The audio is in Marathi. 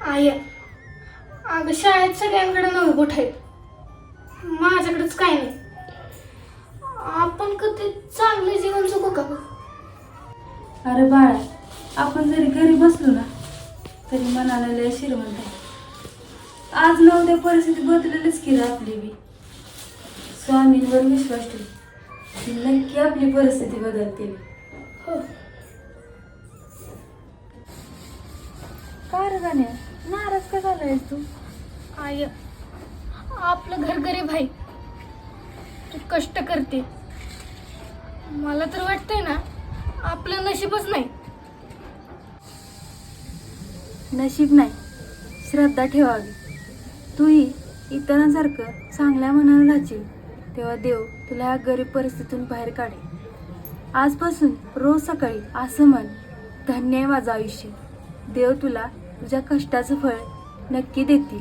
आय अगं शाळेत सगळ्यांकडे नोटबुक आहेत, माझ्याकडेच काय नाही. आपण कधी चांगलं जीवन जगू का? अरे बाळा, आपण जरी घरी बसलो ना तरी मनाला लय श्रीमंत आहे. आज न उद्या परिस्थिती बदलेलच की रे आपली बी. स्वामींवर विश्वास ठेव, की नक्की आपली परिस्थिती बदलतील. हो. का रे गाण्या, नाराज का झालायस तू? आय आपलं घर गरीब आहे, तू कष्ट करते. मला तर वाटतंय ना आपलं नशीबच नाही. नशीब नाही, श्रद्धा ठेवावी. तूही इतरांसारखं चांगल्या मनानं राहशील तेव्हा देव तुला या गरीब परिस्थितीतून बाहेर काढेल. आजपासून रोज सकाळी असं म्हण, धन्य आहे माझं आयुष्य. देव तुला तुझ्या कष्टाचं फळ नक्की देतील.